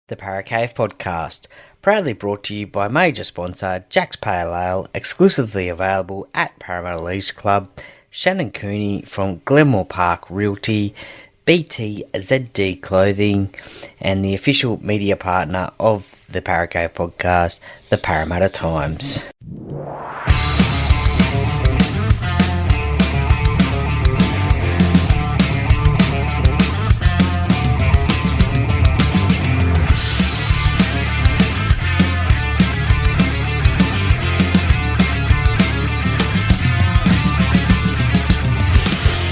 The Paracave Podcast, proudly brought to you by major sponsor Jack's Pale Ale, exclusively available at Parramatta Eels Club, Shannon Cooney from Glenmore Park Realty, BTZD Clothing, and the official media partner of the Paracave Podcast, the Parramatta Times.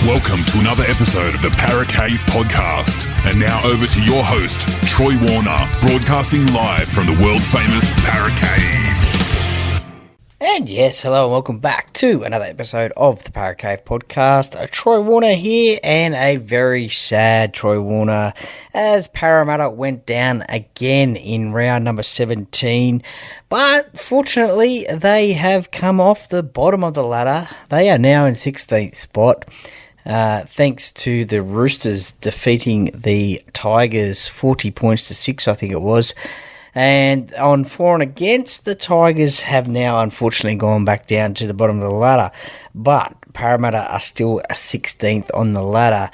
Welcome to another episode of the Paracave Podcast. And now over to your host, Troy Warner, broadcasting live from the world-famous Paracave. And yes, hello and welcome back to another episode of the Paracave Podcast. Troy Warner here, and a very sad Troy Warner as Parramatta went down again in round number 17. But fortunately, they have come off the bottom of the ladder. They are now in 16th spot. Thanks to the Roosters defeating the Tigers 40 points to 6, I think it was. And on for and against, the Tigers have now unfortunately gone back down to the bottom of the ladder. But Parramatta are still 16th on the ladder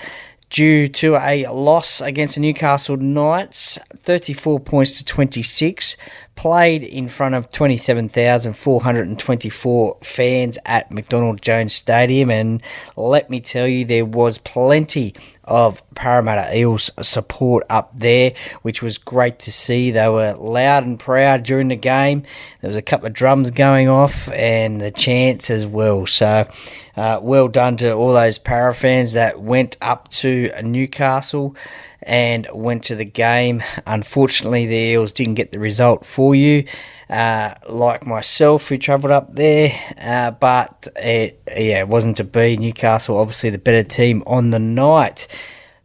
due to a loss against the Newcastle Knights, 34 points to 26. Played in front of 27,424 fans at Mcdonald Jones Stadium, and let me tell you, there was plenty of Parramatta Eels support up there, which was great to see. They were loud and proud during the game. There was a couple of drums going off and the chants as well. So well done to all those Para fans that went up to Newcastle and went to the game. Unfortunately, the Eels didn't get the result for you, like myself who travelled up there, but it wasn't to be. Newcastle, obviously the better team on the night.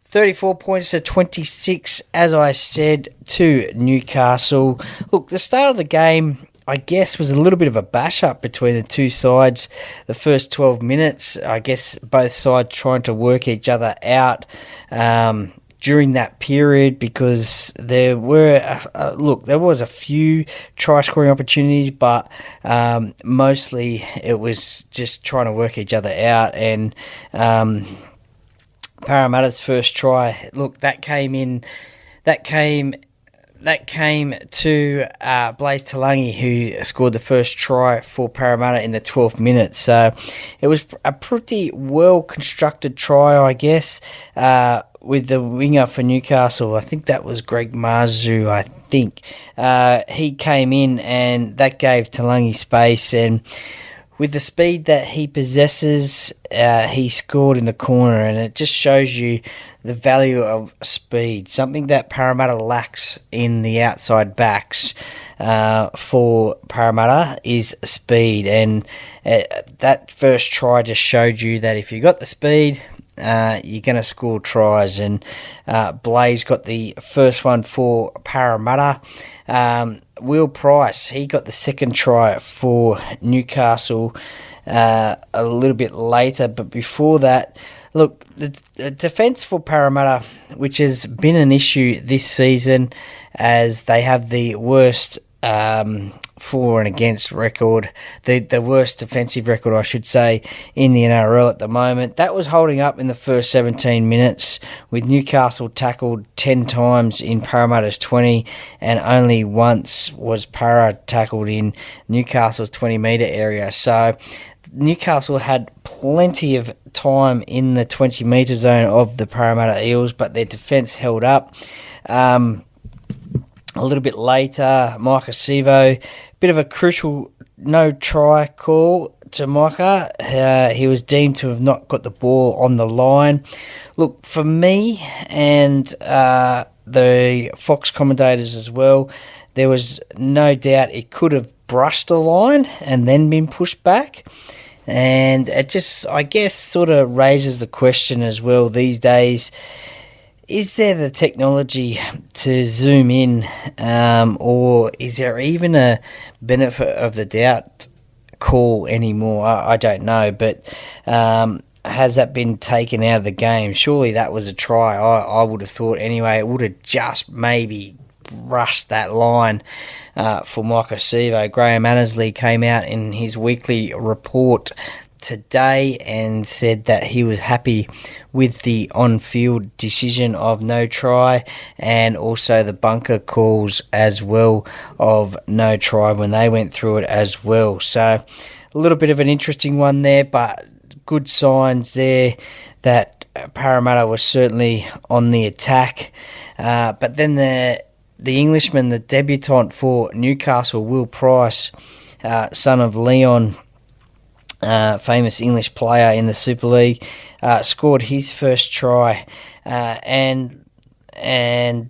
34 points to 26, as I said, to Newcastle. Look, the start of the game, I guess, was a little bit of a bash-up between the two sides. The first 12 minutes, I guess both sides trying to work each other out during that period, because there were, there was a few try-scoring opportunities, but mostly it was just trying to work each other out. And Parramatta's first try, look, that came to Blaze Talangi, who scored the first try for Parramatta in the 12th minute. So it was a pretty well-constructed try, I guess, with the winger for Newcastle. I think that was Greg Marzu, I think. He came in and that gave Talangi space, and with the speed that he possesses, he scored in the corner, and it just shows you the value of speed, something that Parramatta lacks in the outside backs. For Parramatta is speed, and that first try just showed you that if you got the speed, you're going to score tries. And Blaze got the first one for Parramatta. Will Price, he got the second try for Newcastle a little bit later, but before that, look, the defence for Parramatta, which has been an issue this season, as they have the worst for and against record, the worst defensive record, I should say, in the NRL at the moment. That was holding up in the first 17 minutes, with Newcastle tackled 10 times in Parramatta's 20, and only once was Para tackled in Newcastle's 20-metre area. So Newcastle had plenty of time in the 20-metre zone of the Parramatta Eels, but their defence held up. A little bit later, Micah Sivo, bit of a crucial no-try call to Micah. He was deemed to have not got the ball on the line. Look, for me and the Fox commentators as well, there was no doubt it could have brushed the line and then been pushed back. And it just, I guess, sort of raises the question as well these days, is there the technology to zoom in, or is there even a benefit of the doubt call anymore? I don't know, but has that been taken out of the game? Surely that was a try, I would have thought anyway. It would have just maybe brushed that line for Micah Sevo. Graham Annesley came out in his weekly report today and said that he was happy with the on-field decision of no try and also the bunker calls as well of no try when they went through it as well. So a little bit of an interesting one there, but good signs there that Parramatta was certainly on the attack. But then the Englishman, the debutant for Newcastle, Will Price, son of Leon, famous English player in the Super League, scored his first try. And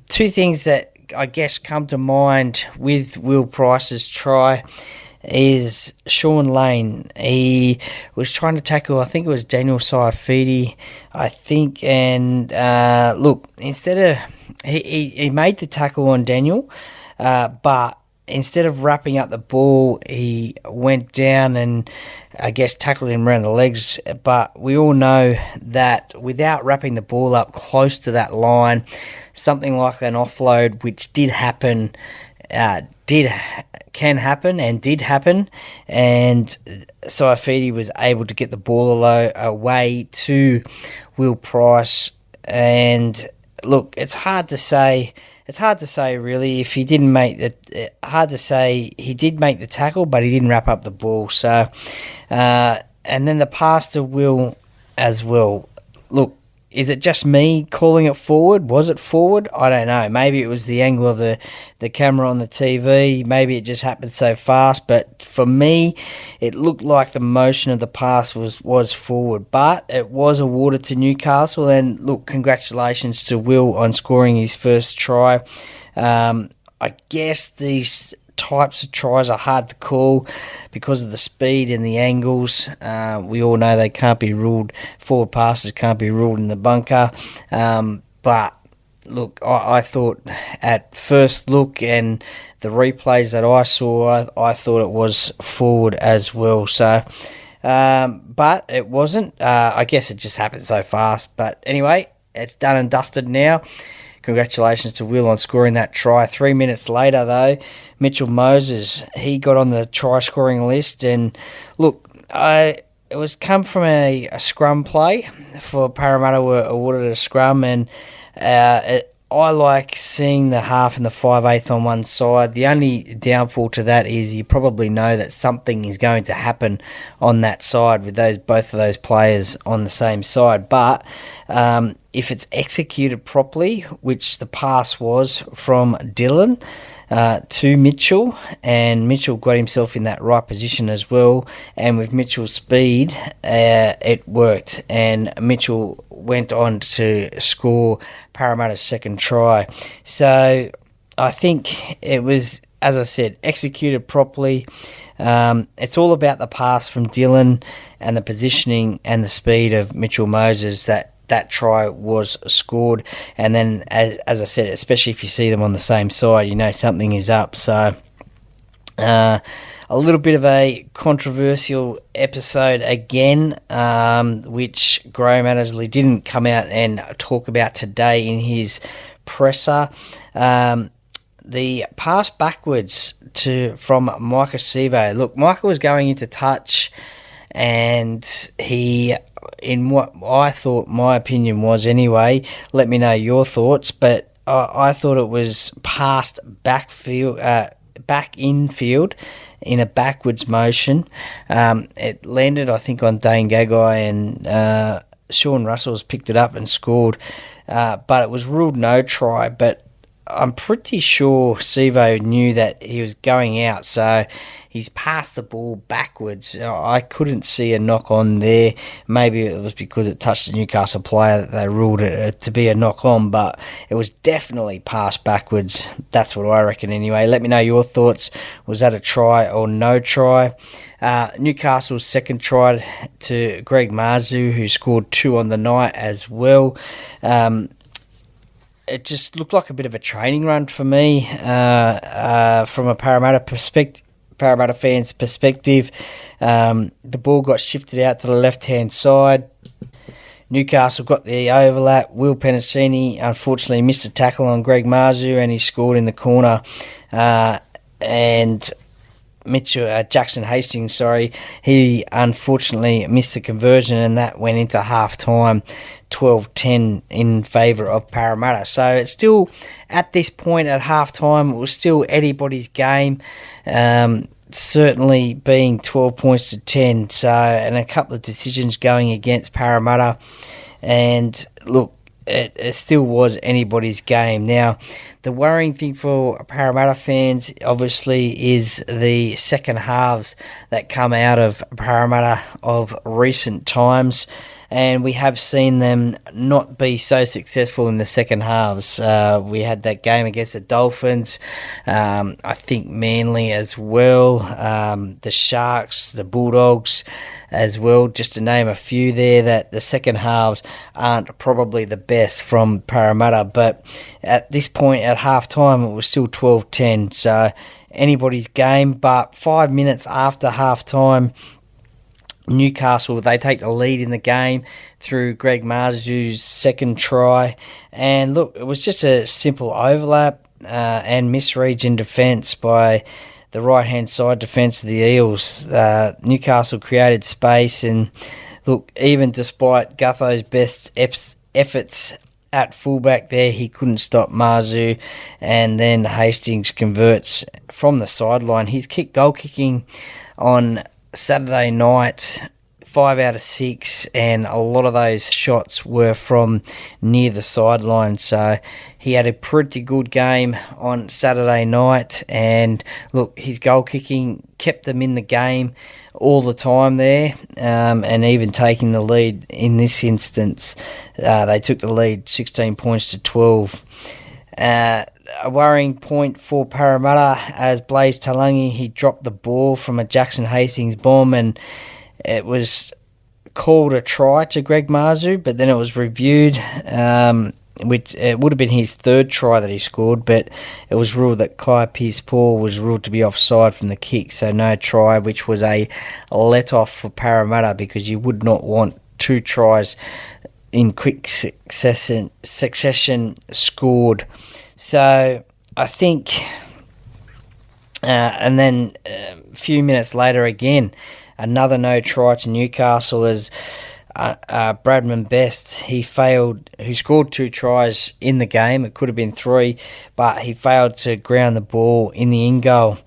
two things that I guess come to mind with Will Price's try is Sean Lane. He was trying to tackle, I think it was Daniel Saifidi, and look, instead of he made the tackle on Daniel, but instead of wrapping up the ball, he went down and I guess tackled him around the legs. But we all know that without wrapping the ball up close to that line, something like an offload, which did happen, can happen and did happen, and Saifidi was able to get the ball away to Will Price. And look, it's hard to say really if he didn't make the. Hard to say he did make the tackle, but he didn't wrap up the ball. So, and then the pass to Will as well. Look, is it just me calling it forward? Was it forward? I don't know. Maybe it was the angle of the camera on the TV. Maybe it just happened so fast. But for me, it looked like the motion of the pass was forward. But it was awarded to Newcastle. And look, congratulations to Will on scoring his first try. I guess these types of tries are hard to call because of the speed and the angles. We all know they can't be ruled, forward passes can't be ruled in the bunker. But look, I thought at first look and the replays that I saw, I thought it was forward as well. So, but it wasn't. I guess it just happened so fast. But anyway, it's done and dusted now. Congratulations to Will on scoring that try. 3 minutes later, though, Mitchell Moses, he got on the try-scoring list. And look, it was come from a scrum play. For Parramatta were awarded a scrum, and I like seeing the half and the 5/8 on one side. The only downfall to that is you probably know that something is going to happen on that side with both of those players on the same side. But if it's executed properly, which the pass was from Dylan to Mitchell, and Mitchell got himself in that right position as well, and with Mitchell's speed, it worked, and Mitchell went on to score Parramatta's second try. So I think it was, as I said, executed properly. It's all about the pass from Dylan and the positioning and the speed of Mitchell Moses that try was scored. And then, as I said, especially if you see them on the same side, you know something is up. So a little bit of a controversial episode again, which Graham Annesley didn't come out and talk about today in his presser. The pass backwards from Micah Sevo. Look, Micah was going into touch, and he, in what I thought my opinion was anyway, let me know your thoughts, but I thought it was passed back infield in a backwards motion. It landed, I think, on Dane Gagai, and Sean Russell's picked it up and scored, but it was ruled no try. But I'm pretty sure Sevo knew that he was going out, so he's passed the ball backwards. I couldn't see a knock on there. Maybe it was because it touched a Newcastle player that they ruled it to be a knock on, but it was definitely passed backwards. That's what I reckon anyway. Let me know your thoughts. Was that a try or no try? Newcastle's second try to Greg Marzu, who scored 2 on the night as well. It just looked like a bit of a training run for me from a Parramatta fans' perspective. The ball got shifted out to the left-hand side. Newcastle got the overlap. Will Penasini unfortunately missed a tackle on Greg Marzu, and he scored in the corner. And Jackson Hastings, he unfortunately missed the conversion, and that went into half-time 12-10 in favour of Parramatta. So it's still, at this point at half-time, it was still anybody's game, certainly being 12 points to 10, and a couple of decisions going against Parramatta. And look, it still was anybody's game. Now, the worrying thing for Parramatta fans, obviously, is the second halves that come out of Parramatta of recent times. And we have seen them not be so successful in the second halves. We had that game against the Dolphins, I think Manly as well, the Sharks, the Bulldogs as well, just to name a few there, that the second halves aren't probably the best from Parramatta. But at this point at half-time, it was still 12-10, so anybody's game. But 5 minutes after half-time, Newcastle, they take the lead in the game through Greg Marzu's second try. And look, it was just a simple overlap and misreads in defence by the right-hand side defence of the Eels. Newcastle created space, and look, even despite Gutho's best efforts at fullback there, he couldn't stop Marzu, and then Hastings converts from the sideline. His goal kicking on Saturday night, 5 out of 6, and a lot of those shots were from near the sideline. So he had a pretty good game on Saturday night, and look, his goal kicking kept them in the game all the time there, and even taking the lead in this instance. They took the lead 16 points to 12. A worrying point for Parramatta, as Blaze Talangi, he dropped the ball from a Jackson Hastings bomb, and it was called a try to Greg Marzu, but then it was reviewed, which it would have been his third try that he scored, but it was ruled that Kai Pearce-Paul was ruled to be offside from the kick, so no try, which was a let-off for Parramatta, because you would not want 2 tries in quick succession scored. So I think, and then a few minutes later again, another no try to Newcastle, as Bradman Best, who scored 2 tries in the game. It could have been 3, but he failed to ground the ball in the in-goal.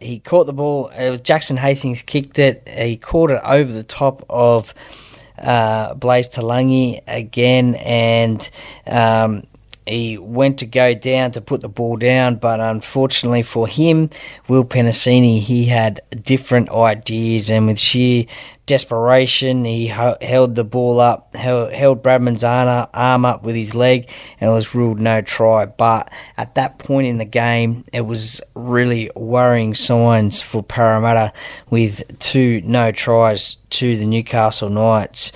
He caught the ball, Jackson Hastings kicked it, he caught it over the top of Blaze Talangi again, and he went to go down to put the ball down, but unfortunately for him, Will Penasini, he had different ideas, and with sheer desperation, he held the ball up, held Bradman's arm up with his leg, and it was ruled no try. But at that point in the game, it was really worrying signs for Parramatta, with 2 no tries to the Newcastle Knights.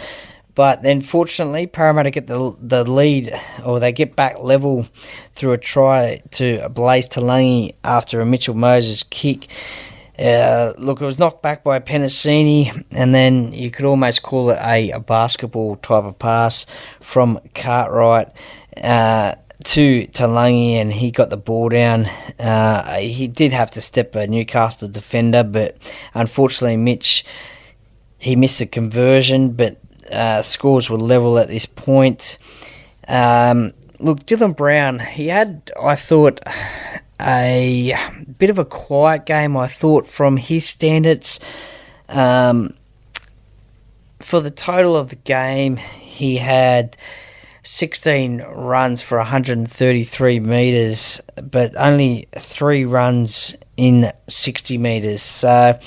But then, fortunately, Parramatta get the lead, or they get back level through a try to Blaze Talangi after a Mitchell Moses kick. Look, it was knocked back by Penasini, and then you could almost call it a basketball type of pass from Cartwright to Talangi, and he got the ball down. He did have to step a Newcastle defender, but unfortunately, Mitch, he missed the conversion, but scores were level at this point. Look, Dylan Brown, he had, I thought, a bit of a quiet game, I thought, from his standards. For the total of the game, he had 16 runs for 133 metres, but only 3 runs in 60 metres. So,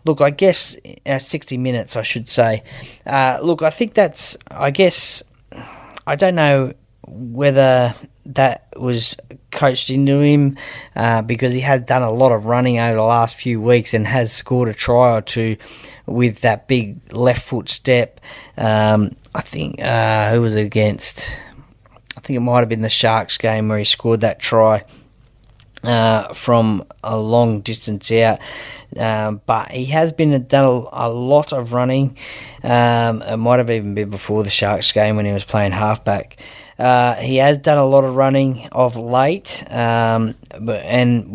look, I guess 60 minutes, I should say. Look, I think that's, I don't know whether that was coached into him, because he has done a lot of running over the last few weeks and has scored a try or 2 with that big left foot step. I think, who was it against? I think it might have been the Sharks game where he scored that try. from a long distance out. But he has done a lot of running. It might have even been before the Sharks game when he was playing halfback. He has done a lot of running of late, and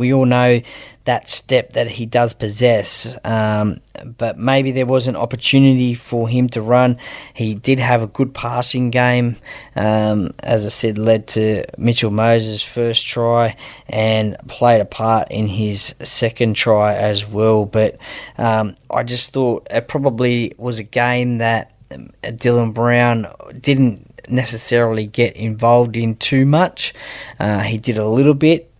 we all know that step that he does possess. But maybe there was an opportunity for him to run. He did have a good passing game, as I said, led to Mitchell Moses' first try and played a part in his second try as well. But I just thought it probably was a game that Dylan Brown didn't necessarily get involved in too much. He did a little bit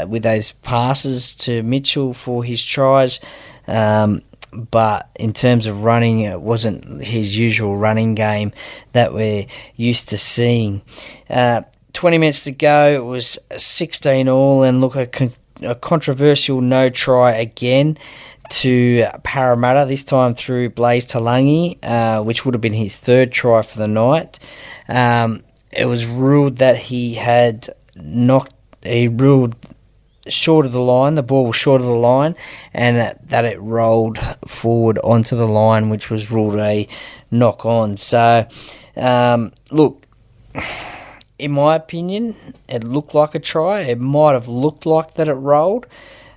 with those passes to Mitchell for his tries, but in terms of running, it wasn't his usual running game that we're used to seeing. 20 minutes to go, it was 16 all, and look, a controversial no try again to Parramatta, this time through Blaze Talangi, which would have been his third try for the night. It was ruled that he ruled short of the line, the ball was short of the line, and that it rolled forward onto the line, which was ruled a knock on. So, look, in my opinion, it looked like a try. It might have looked like that it rolled,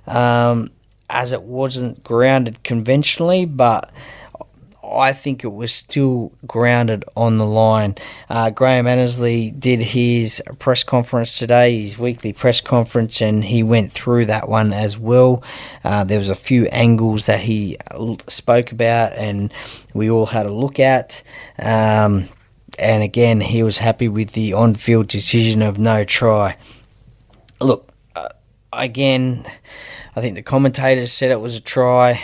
as it wasn't grounded conventionally, but I think it was still grounded on the line. Graham Annesley did his press conference today, his weekly press conference, and he went through that one as well. There was a few angles that he spoke about and we all had a look at. And again, he was happy with the on-field decision of no try. Look, again, I think the commentators said it was a try.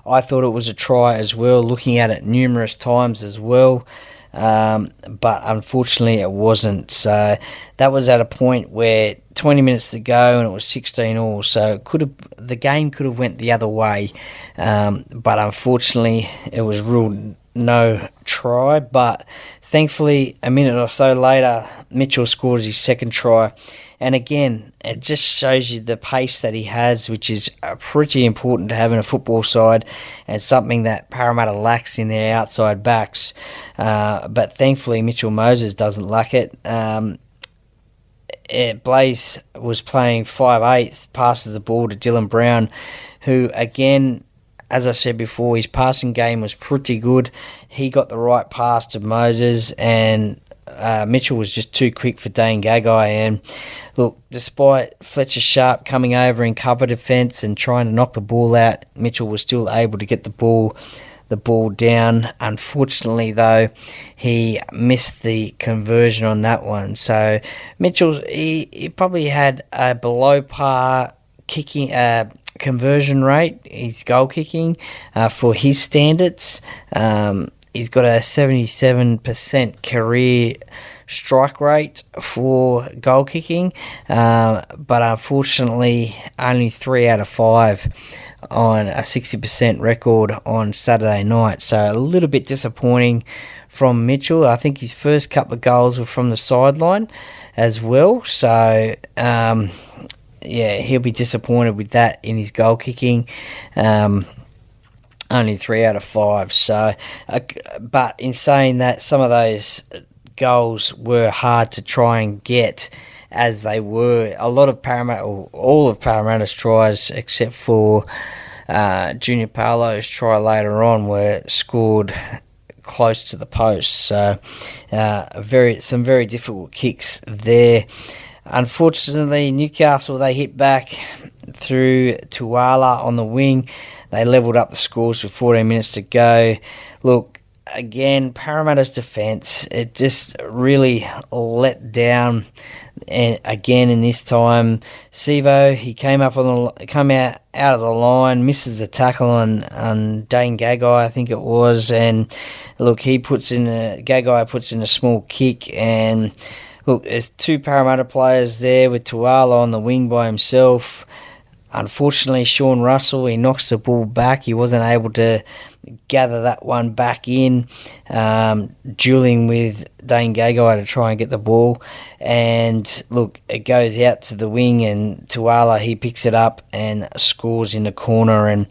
I thought it was a try as well, looking at it numerous times as well. But unfortunately it wasn't. So that was at a point where 20 minutes to go and it was 16 all. So the game could have went the other way. But unfortunately it was ruled no try. But thankfully a minute or so later Mitchell scored his second try. And again, it just shows you the pace that he has, which is pretty important to have in a football side and something that Parramatta lacks in their outside backs. But thankfully, Mitchell Moses doesn't lack it. Blaze was playing 5/8, passes the ball to Dylan Brown, who, again, as I said before, his passing game was pretty good. He got the right pass to Moses, and Mitchell was just too quick for Dane Gagai. And look, despite Fletcher Sharp coming over in cover defence and trying to knock the ball out, Mitchell was still able to get the ball down. Unfortunately, though, he missed the conversion on that one. So Mitchell, he probably had a below par kicking conversion rate, his goal kicking, for his standards. He's got a 77% career strike rate for goal kicking, but unfortunately only 3 out of 5 on a 60% record on Saturday night. So a little bit disappointing from Mitchell. I think his first couple of goals were from the sideline as well. So he'll be disappointed with that in his goal kicking. Only 3 out of 5. So, but in saying that, some of those goals were hard to try and get, as they were. A lot of Parramatta, or all of Parramatta's tries, except for Junior Paolo's try later on, were scored close to the post. So, some very difficult kicks there. Unfortunately, Newcastle, they hit back through Tuala on the wing. They levelled up the scores with 14 minutes to go. Look, again, Parramatta's defence, it just really let down. And again, in this time, Sivo, he came out of the line, misses the tackle on Dane Gagai, I think it was. And look, Gagai puts in a small kick, and look, there's 2 Parramatta players there with Tuala on the wing by himself. Unfortunately, Sean Russell, he knocks the ball back. He wasn't able to gather that one back in, dueling with Dane Gagai to try and get the ball. And look, it goes out to the wing, and Tuala, he picks it up and scores in the corner. And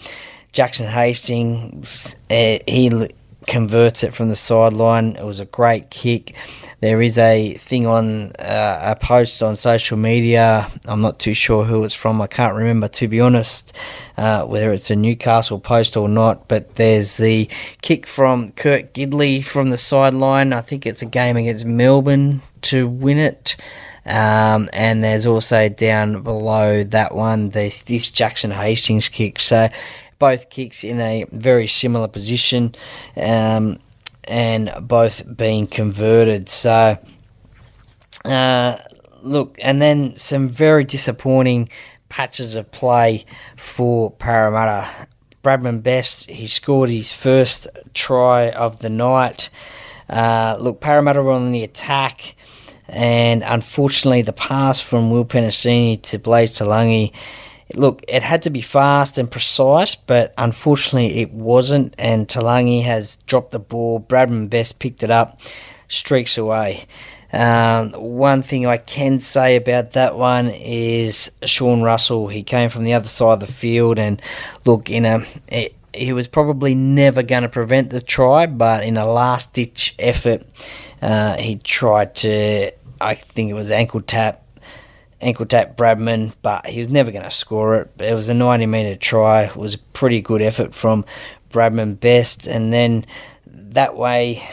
Jackson Hastings, he converts it from the sideline. It was a great kick. There is a thing on a post on social media. I'm not too sure who it's from. I can't remember, to be honest, whether it's a Newcastle post or not. But there's the kick from Kurt Gidley from the sideline. I think it's a game against Melbourne to win it. And there's also down below that one, this Jackson Hastings kick. So both kicks in a very similar position. And both being converted. So, look, and then some very disappointing patches of play for Parramatta. Bradman Best, he scored his first try of the night. Look, Parramatta were on the attack, and unfortunately the pass from Will Penasini to Blaise Talangi, look, it had to be fast and precise, but unfortunately it wasn't, and Talangi has dropped the ball. Bradman Best picked it up, streaks away. One thing I can say about that one is Sean Russell, he came from the other side of the field, and look, he was probably never going to prevent the try, but in a last-ditch effort, he tried to, I think it was ankle tap Bradman, but he was never going to score it. It was a 90-metre try. It was a pretty good effort from Bradman Best. And then that way,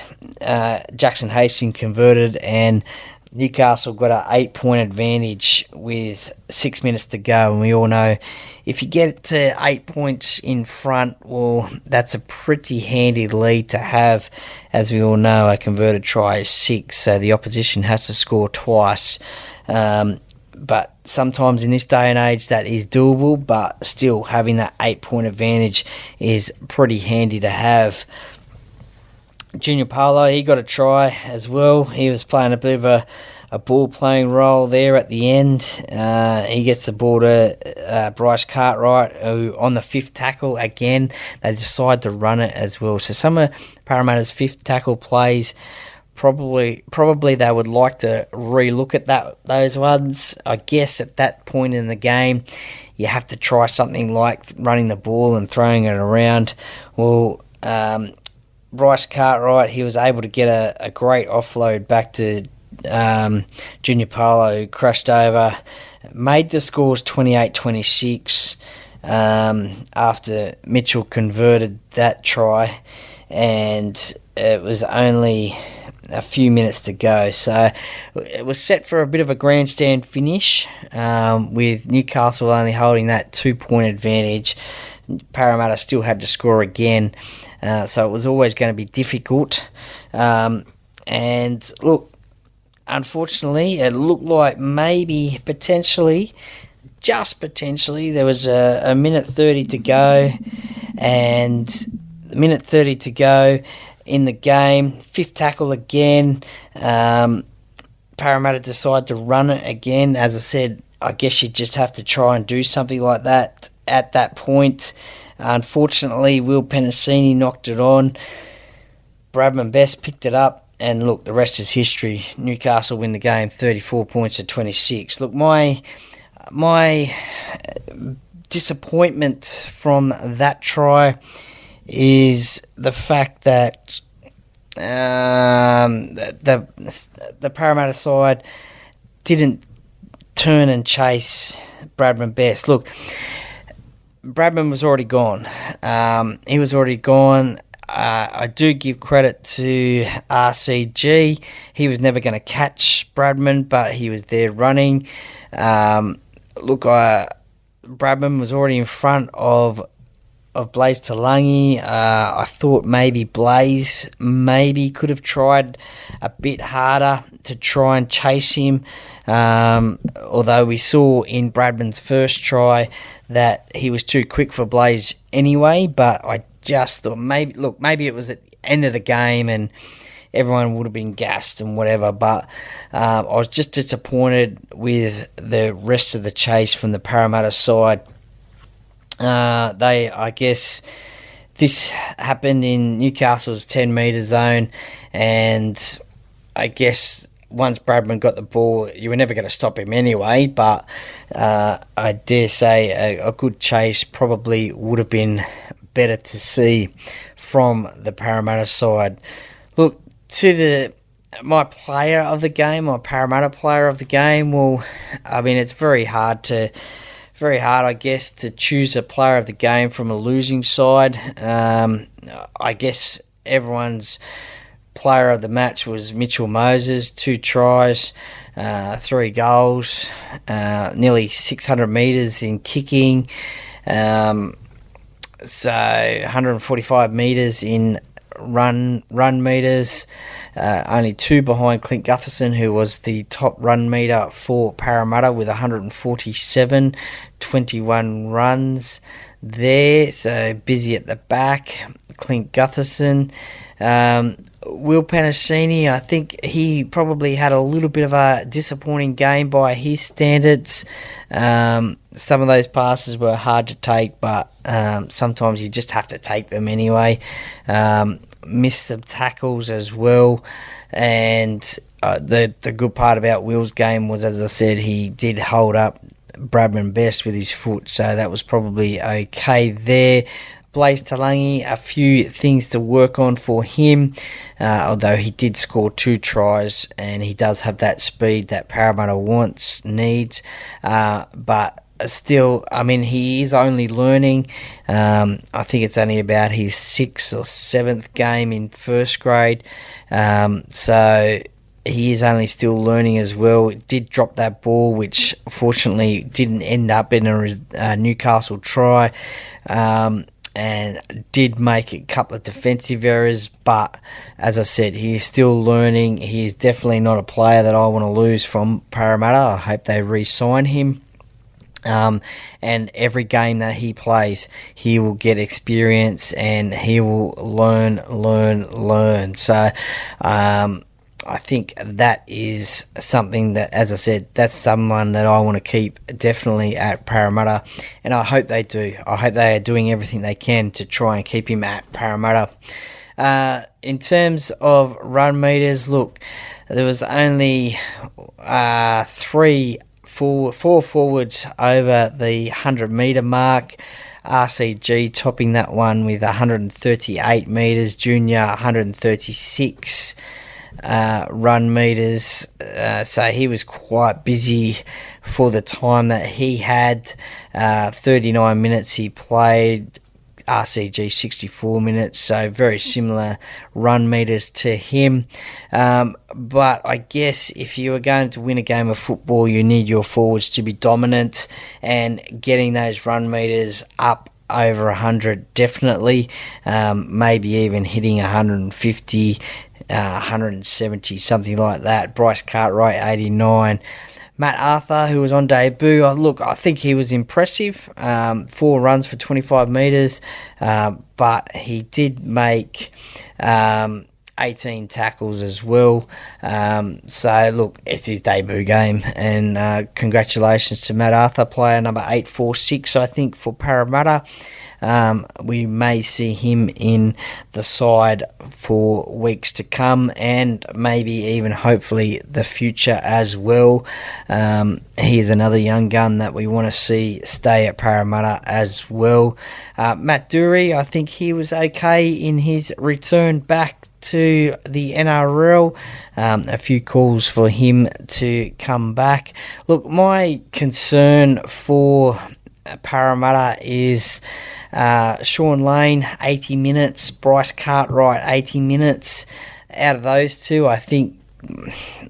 Jackson Hastings converted, and Newcastle got an 8-point advantage with 6 minutes to go. And we all know if you get to 8 points in front, well, that's a pretty handy lead to have. As we all know, a converted try is 6, so the opposition has to score twice. But sometimes in this day and age that is doable, but still having that 8-point advantage is pretty handy to have. Junior Paulo, he got a try as well. He was playing a bit of a ball-playing role there at the end. He gets the ball to Bryce Cartwright, who on the 5th tackle, again, they decide to run it as well. So some of Parramatta's 5th tackle plays, Probably they would like to re-look at those ones. I guess at that point in the game, you have to try something like running the ball and throwing it around. Well, Bryce Cartwright, he was able to get a great offload back to Junior Paulo, who crashed over, made the scores 28-26 after Mitchell converted that try, and it was only a few minutes to go. So it was set for a bit of a grandstand finish, with Newcastle only holding that 2-point advantage. Parramatta still had to score again, so it was always going to be difficult. And look, unfortunately, it looked like maybe just potentially, there was a minute 30 to go, and minute 30 to go in the game, 5th tackle again. Parramatta decide to run it again. As I said, I guess you just have to try and do something like that at that point. Unfortunately, Will Penasini knocked it on. Bradman Best picked it up, and look, the rest is history. Newcastle win the game 34 points to 26. Look, my disappointment from that try is the fact that the Parramatta side didn't turn and chase Bradman Best. Look, Bradman was already gone. He was already gone. I do give credit to RCG. He was never going to catch Bradman, but he was there running. Bradman was already in front of Blaise Talangi. I thought maybe Blaise could have tried a bit harder to try and chase him, although we saw in Bradman's first try that he was too quick for Blaise anyway. But I just thought maybe it was at the end of the game and everyone would have been gassed and whatever, but I was just disappointed with the rest of the chase from the Parramatta side. I guess this happened in Newcastle's 10-metre zone, and I guess once Bradman got the ball, you were never going to stop him anyway, but I dare say a good chase probably would have been better to see from the Parramatta side. Look, my player of the game, my Parramatta player of the game, well, I mean, it's very hard, I guess, to choose a player of the game from a losing side. I guess everyone's player of the match was Mitchell Moses, 2 tries, 3 goals, nearly 600 metres in kicking, so 145 metres in run metres, only 2 behind Clint Gutherson, who was the top run meter for Parramatta with 147, 21 runs there, so busy at the back, Clint Gutherson. Will Panasini, I think he probably had a little bit of a disappointing game by his standards. Some of those passes were hard to take, but sometimes you just have to take them anyway. Missed some tackles as well. And the good part about Will's game was, as I said, he did hold up Bradman best with his foot, so that was probably okay there. Blaze Talangi, a few things to work on for him, although he did score 2 tries and he does have that speed that Parramatta needs, but still, I mean, he is only learning. I think it's only about his 6th or 7th game in first grade, so he is only still learning as well. It did drop that ball, which fortunately didn't end up in a Newcastle try, and did make a couple of defensive errors, but as I said, he is still learning. He is definitely not a player that I want to lose from Parramatta. I hope they re-sign him. And every game that he plays, he will get experience and he will learn. So I think that is something that, as I said, that's someone that I want to keep definitely at Parramatta, and I hope they do. I hope they are doing everything they can to try and keep him at Parramatta. In terms of run meters, look, there was only 4 forwards over the 100-metre mark. RCG topping that one with 138 metres, Junior 136 run meters, so he was quite busy for the time that he had. 39 minutes he played, RCG 64 minutes, so very similar run meters to him. But I guess if you are going to win a game of football, you need your forwards to be dominant, and getting those run meters up over 100 definitely, maybe even hitting 150, 170, something like that. Bryce Cartwright 89. Matt Arthur, who was on debut, look, I think he was impressive. 4 runs for 25 metres, but he did make 18 tackles as well. So, look, it's his debut game, and congratulations to Matt Arthur, player number 846, I think, for Parramatta. We may see him in the side for weeks to come, and maybe even hopefully the future as well. He is another young gun that we want to see stay at Parramatta as well. Matt Dury, I think he was okay in his return back to the NRL. A few calls for him to come back. Look, my concern for Parramatta is Sean Lane, 80 minutes, Bryce Cartwright, 80 minutes. Out of those two, I think,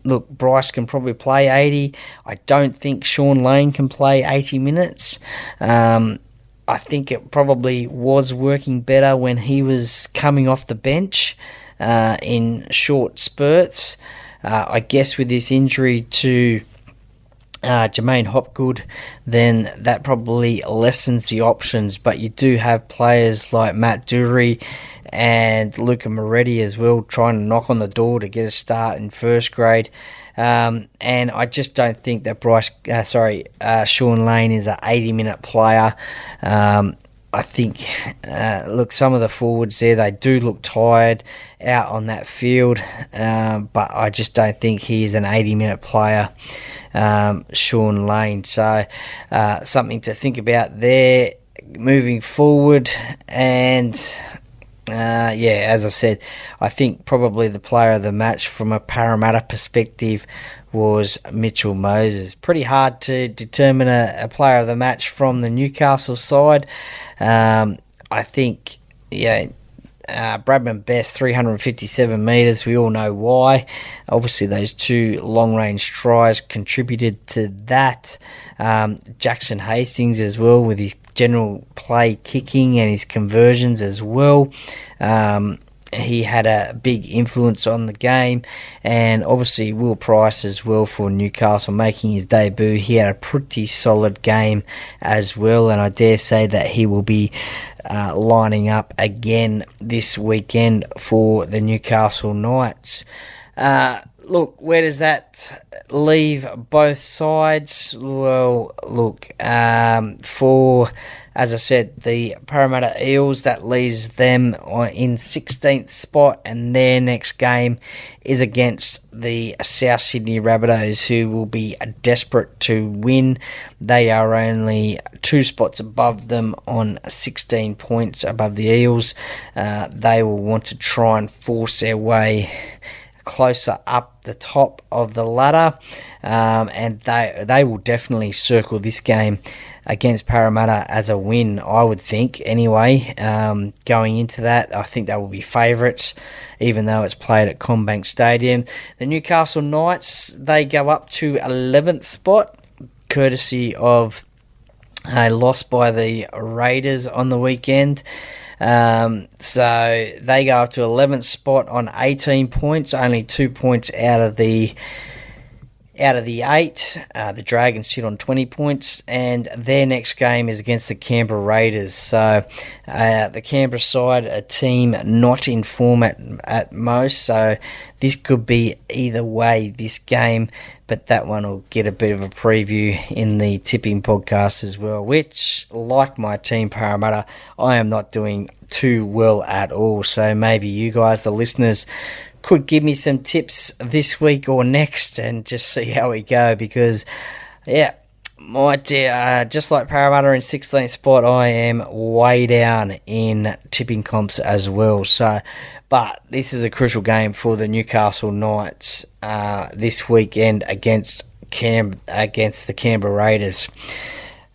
look, Bryce can probably play 80. I don't think Sean Lane can play 80 minutes. I think it probably was working better when he was coming off the bench in short spurts. I guess with this injury to Jermaine Hopgood, then that probably lessens the options. But you do have players like Matt Dury and Luca Moretti as well trying to knock on the door to get a start in first grade. And I just don't think that Sean Lane is an 80-minute player. I think, some of the forwards there, they do look tired out on that field, but I just don't think he's an 80-minute player, Sean Lane. So something to think about there moving forward. And as I said, I think probably the player of the match from a Parramatta perspective was Mitchell Moses. Pretty hard to determine a player of the match from the Newcastle side. I think, Bradman Best, 357 metres. We all know why. Obviously, those two long-range tries contributed to that. Jackson Hastings as well, with his general play kicking and his conversions as well. He had a big influence on the game, and obviously Will Price as well for Newcastle making his debut. He had a pretty solid game as well, and I dare say that he will be lining up again this weekend for the Newcastle Knights. Look, where does that leave both sides? Well, look, for, as I said, the Parramatta Eels, that leaves them in 16th spot, and their next game is against the South Sydney Rabbitohs, who will be desperate to win. They are only 2 spots above them on 16 points above the Eels. They will want to try and force their way closer up the top of the ladder, and they will definitely circle this game against Parramatta as a win, I would think. Anyway, going into that, I think they will be favourites, even though it's played at CommBank Stadium. The Newcastle Knights, they go up to 11th spot, courtesy of a loss by the Raiders on the weekend. So they go up to 11th spot on 18 points, only 2 points out of the 8. The Dragons sit on 20 points, and their next game is against the Canberra Raiders. So the Canberra side, a team not in form at most, so this could be either way, this game, but that one will get a bit of a preview in the tipping podcast as well, which, like my team Parramatta, I am not doing too well at all. So maybe you guys, the listeners, could give me some tips this week or next and just see how we go, because just like Parramatta in 16th spot, I am way down in tipping comps as well. So, but this is a crucial game for the Newcastle Knights this weekend against the Canberra Raiders.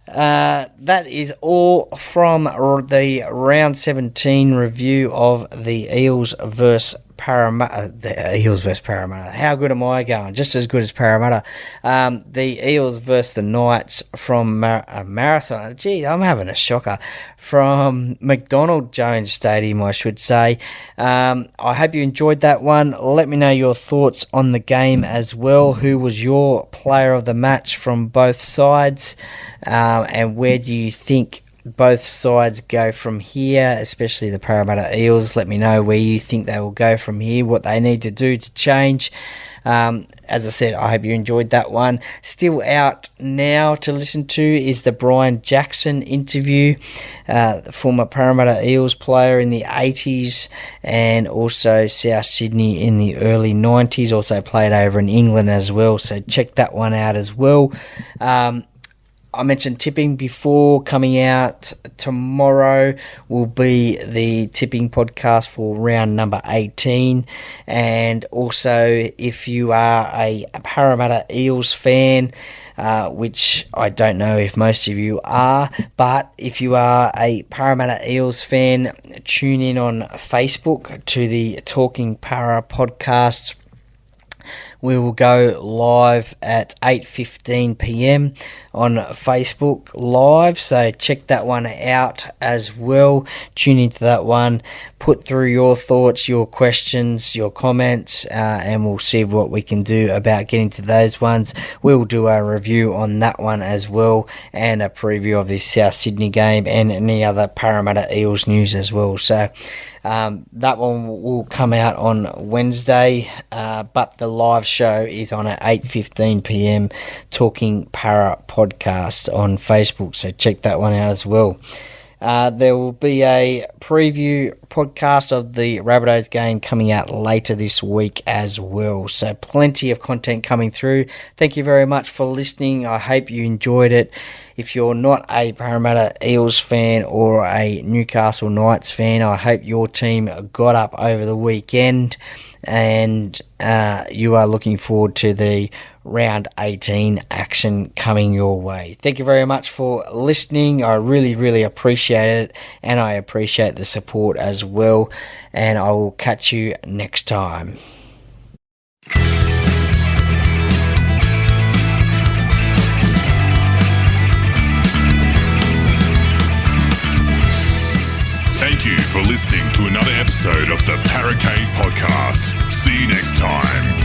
That is all from the round 17 review of the Eels versus Parramatta. The Eels versus Parramatta. How good am I going? Just as good as Parramatta. The Eels versus the Knights from Marathon. Gee, I'm having a shocker. From Mcdonald Jones Stadium, I should say. I hope you enjoyed that one. Let me know your thoughts on the game as well. Who was your player of the match from both sides? And where do you think both sides go from here, especially the Parramatta Eels? Let me know where you think they will go from here, what they need to do to change. As I said, I hope you enjoyed that one. Still out now to listen to is the Brian Jackson interview, the former Parramatta Eels player in the 80s and also South Sydney in the early 90s, also played over in England as well, so check that one out as well. I mentioned tipping before. Coming out tomorrow will be the tipping podcast for round number 18. And also, if you are a Parramatta Eels fan, which I don't know if most of you are, but if you are a Parramatta Eels fan, tune in on Facebook to the Talking Para podcast, we will go live at 8:15 p.m. on Facebook Live, so check that one out as well. Tune into that one, put through your thoughts, your questions, your comments, and we'll see what we can do about getting to those ones. We'll do a review on that one as well, and a preview of this South Sydney game and any other Parramatta Eels news as well. So that one will come out on Wednesday, but the live show is on at 8:15 p.m. Talking Para podcast on Facebook, so check that one out as well. There will be a preview podcast of the Rabbitohs game coming out later this week as well. So plenty of content coming through. Thank you very much for listening. I hope you enjoyed it. If you're not a Parramatta Eels fan or a Newcastle Knights fan, I hope your team got up over the weekend and you are looking forward to the round 18 action coming your way. Thank you very much for listening. I really appreciate it, and I appreciate the support as well, and I will catch you next time. Thank you for listening to another episode of the Parramatta Podcast. See you next time.